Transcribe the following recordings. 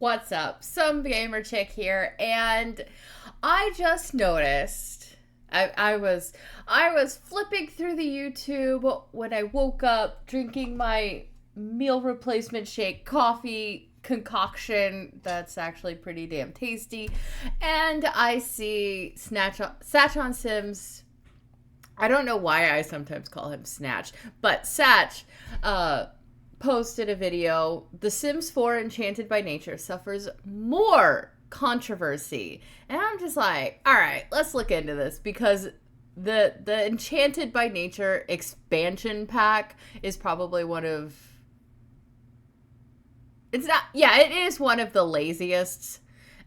What's up? Some gamer chick here, and I just noticed I was flipping through the YouTube when I woke up, drinking my meal replacement shake coffee concoction that's actually pretty damn tasty, and I see Satch on Sims. I don't know why I sometimes call him Snatch, but Satch posted a video. The Sims 4 Enchanted by Nature suffers more controversy. And I'm just like, all right, let's look into this, because the Enchanted by Nature expansion pack is probably one of, it's not, yeah, it is one of the laziest,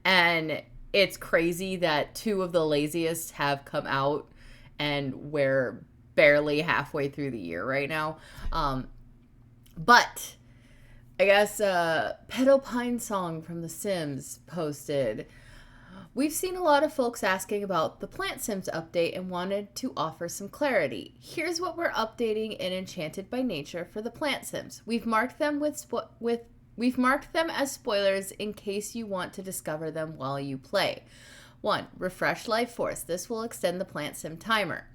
and it's crazy that two of the laziest have come out, and we're barely halfway through the year right now. But I guess Pedal Pine Song from The Sims posted, we've seen a lot of folks asking about the PlantSims update and wanted to offer some clarity. Here's what we're updating in Enchanted by Nature for the PlantSims. We've marked them we've marked them as spoilers in case you want to discover them while you play. 1. Refresh Life Force. This will extend the PlantSim timer.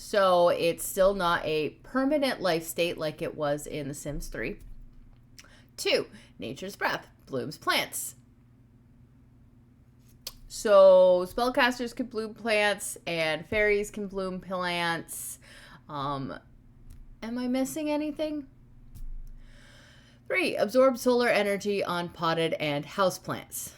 So it's still not a permanent life state like it was in The Sims 3. 2. Nature's Breath. Blooms plants. So spellcasters can bloom plants and fairies can bloom plants. Am I missing anything? 3. Absorb solar energy on potted and houseplants.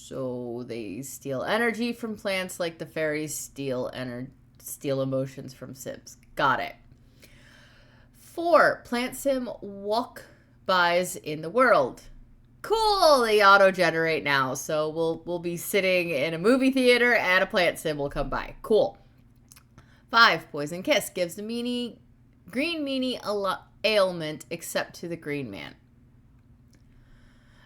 So they steal energy from plants like the fairies steal emotions from Sims. Got it. 4. PlantSim walk-bys in the world. Cool, they auto-generate now. So we'll be sitting in a movie theater and a PlantSim will come by. Cool. 5. Poison Kiss gives the green meanie ailment except to the green man.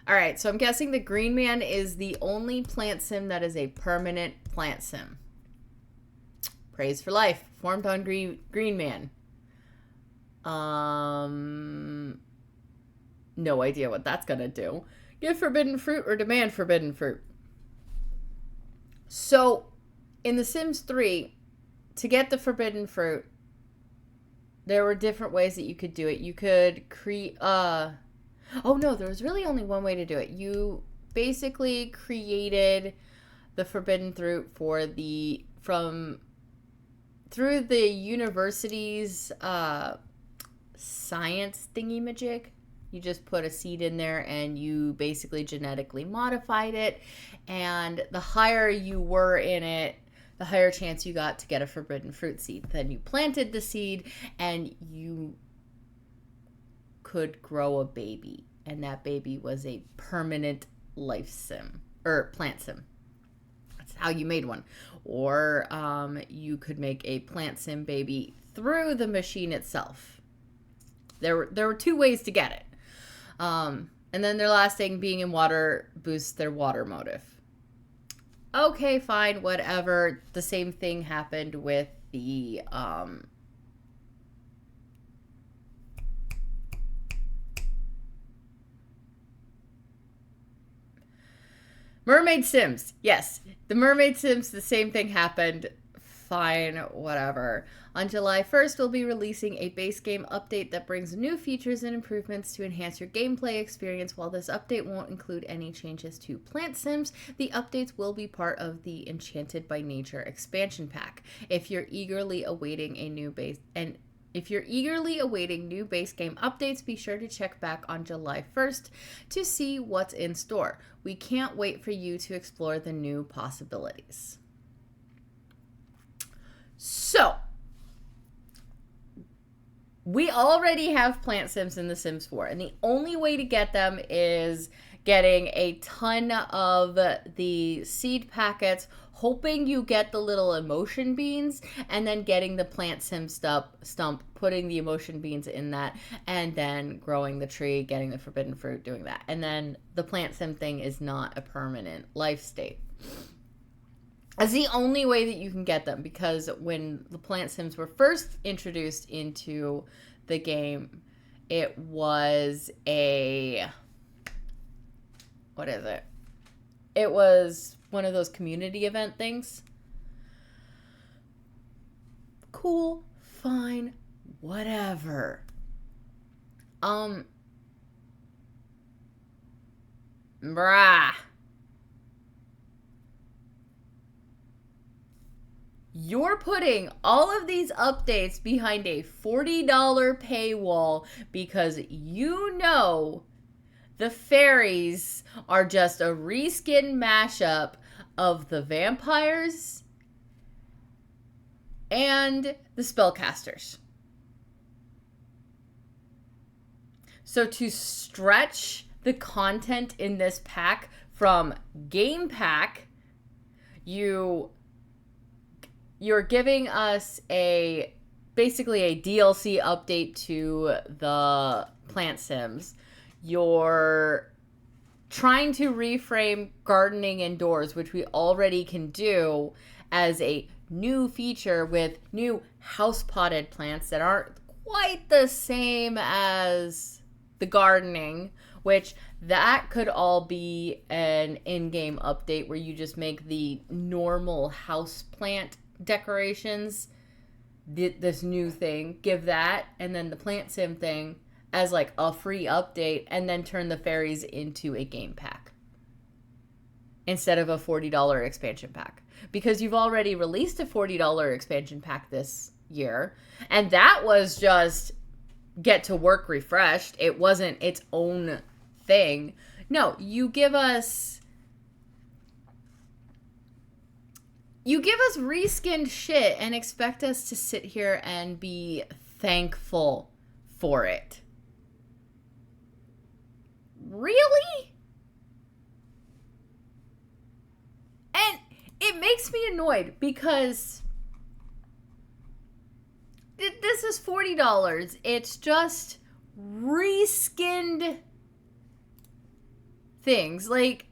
All right, so I'm guessing the green man is the only PlantSim that is a permanent PlantSim. Praise for life, formed on green man. No idea what that's gonna do. Give forbidden fruit or demand forbidden fruit. So, in The Sims 3, to get the forbidden fruit, there were different ways that you could do it. You could create oh no, there was really only one way to do it. You basically created the forbidden fruit through the university's science thingy-majig. You just put a seed in there and you basically genetically modified it, and the higher you were in it, the higher chance you got to get a forbidden fruit seed. Then you planted the seed and you could grow a baby, and that baby was a permanent life sim or plant sim. That's how you made one. Or you could make a plant sim baby through the machine itself. There were two ways to get it. And then their last thing, being in water, boosts their water motive. Okay, fine, whatever. The same thing happened with the Mermaid Sims. Yes, the Mermaid Sims, the same thing happened. Fine, whatever. On July 1st, we'll be releasing a base game update that brings new features and improvements to enhance your gameplay experience. While this update won't include any changes to PlantSims, the updates will be part of the Enchanted by Nature expansion pack. If you're eagerly awaiting new base game updates, be sure to check back on July 1st to see what's in store. We can't wait for you to explore the new possibilities. So, we already have PlantSims in The Sims 4, and the only way to get them is getting a ton of the seed packets, hoping you get the little emotion beans, and then getting the PlantSim stump, putting the emotion beans in that, and then growing the tree, getting the forbidden fruit, doing that. And then the PlantSim thing is not a permanent life state. That's the only way that you can get them, because when the PlantSims were first introduced into the game, it was a, what is it? It was one of those community event things. Cool, fine, whatever. Bruh. You're putting all of these updates behind a $40 paywall because you know the fairies are just a reskin mashup of the vampires and the spellcasters. So to stretch the content in this pack from game pack, you're giving us basically a DLC update to the PlantSims. You're trying to reframe gardening indoors, which we already can do, as a new feature with new house potted plants that aren't quite the same as the gardening, which that could all be an in-game update where you just make the normal house plant decorations this new thing, give that, and then the plant sim thing as like a free update, and then turn the fairies into a game pack instead of a $40 expansion pack, because you've already released a $40 expansion pack this year, and that was just get to work refreshed. It wasn't its own thing. No, you give us reskinned shit and expect us to sit here and be thankful for it. Really? And it makes me annoyed because this is $40. It's just reskinned things. Like,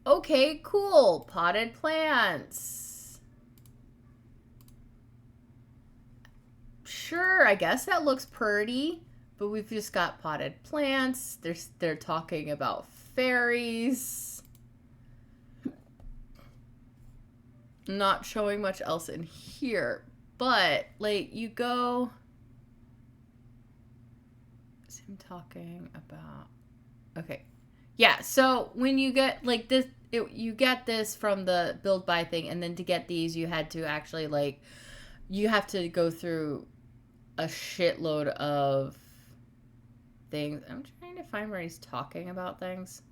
okay, cool. Potted plants. Sure, I guess that looks pretty. But we've just got potted plants. They're talking about fairies. Not showing much else in here. But, like, you go... What's him talking about? Okay. Yeah, so when you get, like, this... you get this from the build buy thing, and then to get these, you had to actually, like... You have to go through a shitload of things. I'm trying to find where he's talking about things.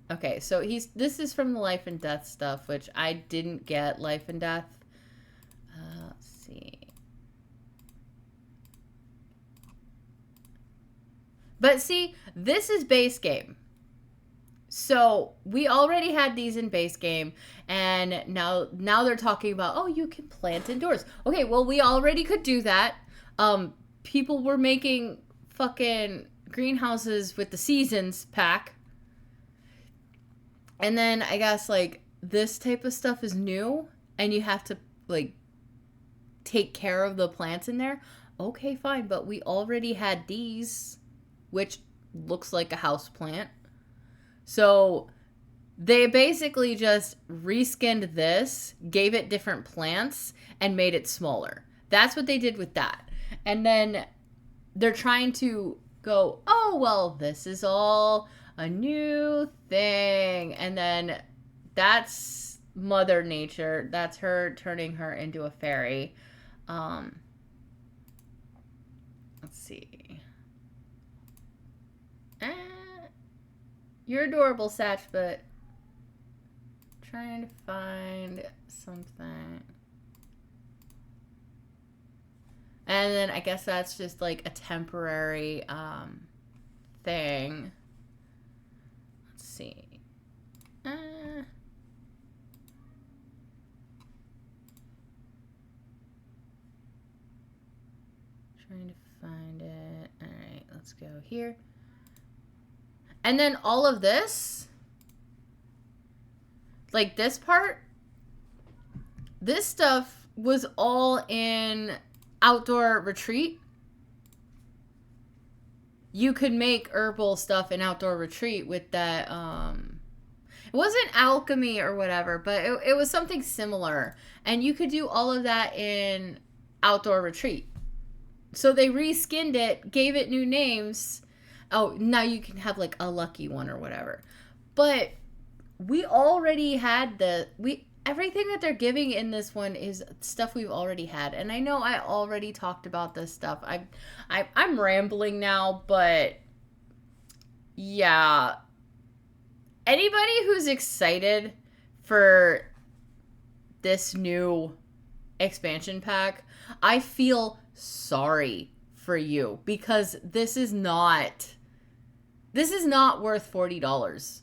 Okay, so this is from the life and death stuff, which I didn't get life and death. Let's see. But see, this is base game. So we already had these in base game, and now they're talking about, oh, you can plant indoors. Okay, well, we already could do that. People were making fucking greenhouses with the seasons pack. And then I guess, like, this type of stuff is new, and you have to, like, take care of the plants in there. Okay, fine, but we already had these, which looks like a house plant. So they basically just reskinned this, gave it different plants, and made it smaller. That's what they did with that. And then they're trying to go, oh, well, this is all a new thing. And then that's Mother Nature. That's her turning her into a fairy. Let's see. You're adorable, Satch, but trying to find something. And then I guess that's just like a temporary thing. Let's see. Trying to find it. All right, let's go here. And then all of this, like this part, this stuff was all in Outdoor Retreat. You could make herbal stuff in Outdoor Retreat with that, it wasn't alchemy or whatever, but it was something similar. And you could do all of that in Outdoor Retreat. So they reskinned it, gave it new names. Oh, now you can have like a lucky one or whatever. But we already had everything that they're giving in this one is stuff we've already had. And I know I already talked about this stuff. I'm rambling now, but yeah. Anybody who's excited for this new expansion pack, I feel sorry for you, because this is not worth $40.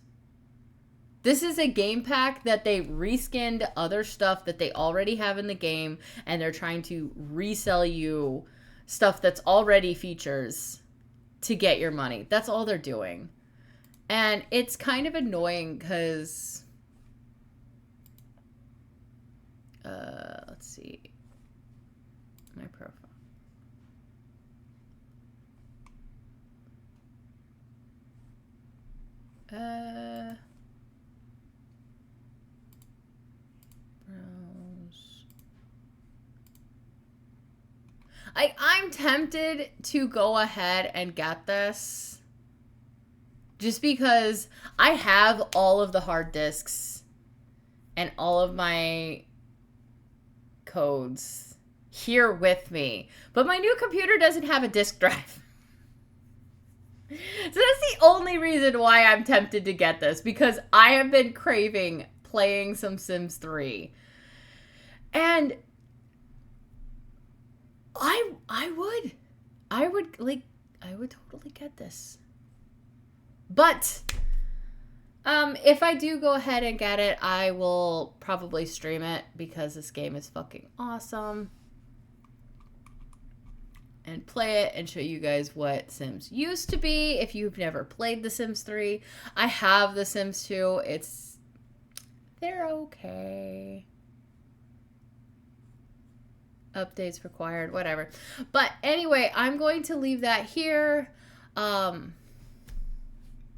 This is a game pack that they reskinned other stuff that they already have in the game, and they're trying to resell you stuff that's already features to get your money. That's all they're doing. And it's kind of annoying because let's see my profile. Browse. I'm tempted to go ahead and get this just because I have all of the hard disks and all of my codes here with me, but my new computer doesn't have a disk drive. So that's the only reason why I'm tempted to get this, because I have been craving playing some Sims 3. And I would totally get this. But if I do go ahead and get it, I will probably stream it, because this game is fucking awesome. And play it and show you guys what Sims used to be if you've never played The Sims 3. I have The Sims 2. They're okay. Updates required, whatever. But anyway, I'm going to leave that here.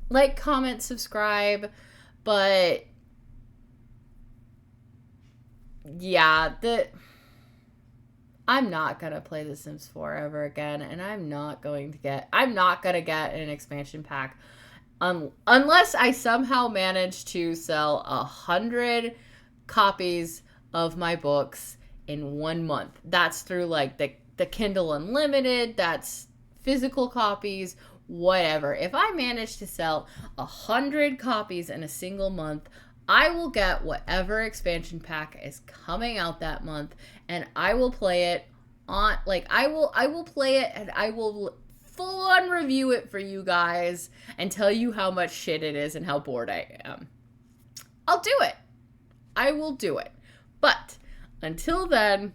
Like, comment, subscribe. But yeah, I'm not gonna play The Sims 4 ever again, and I'm not gonna get an expansion pack unless I somehow manage to sell 100 copies of my books in 1 month. That's through like the Kindle Unlimited, that's physical copies, whatever. If I manage to sell 100 copies in a single month, I will get whatever expansion pack is coming out that month, and I will play it on, like, I will play it, and I will full on review it for you guys and tell you how much shit it is and how bored I am. I'll do it. I will do it. But until then,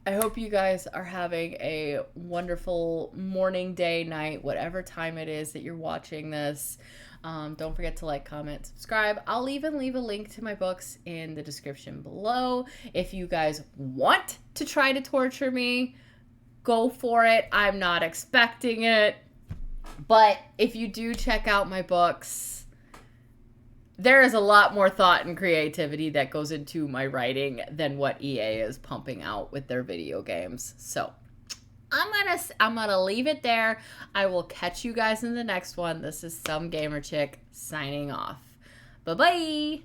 I hope you guys are having a wonderful morning, day, night, whatever time it is that you're watching this. Don't forget to like, comment, subscribe. I'll even leave a link to my books in the description below. If you guys want to try to torture me, go for it. I'm not expecting it. But if you do check out my books, there is a lot more thought and creativity that goes into my writing than what EA is pumping out with their video games. So I'm gonna leave it there. I will catch you guys in the next one. This is Some Gamer Chick signing off. Bye-bye.